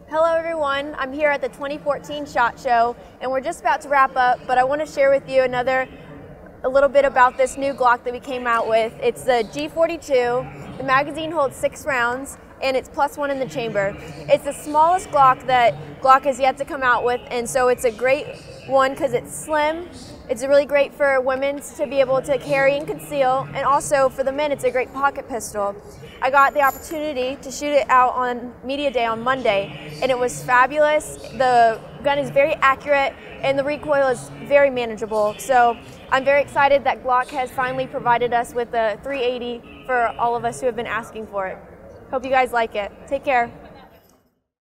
Hello everyone, I'm here at the 2014 SHOT Show and we're just about to wrap up, but I want to share with you a little bit about this new Glock that we came out with. It's the G42. The magazine holds 6 rounds and it's +1 in the chamber. It's the smallest Glock that Glock has yet to come out with, and so it's a great one because it's slim. It's really great for women to be able to carry and conceal, and also for the men it's a great pocket pistol. I got the opportunity to shoot it out on Media Day on Monday and it was fabulous. The gun is very accurate and the recoil is very manageable. So I'm very excited that Glock has finally provided us with a 380 for all of us who have been asking for it. Hope you guys like it. Take care.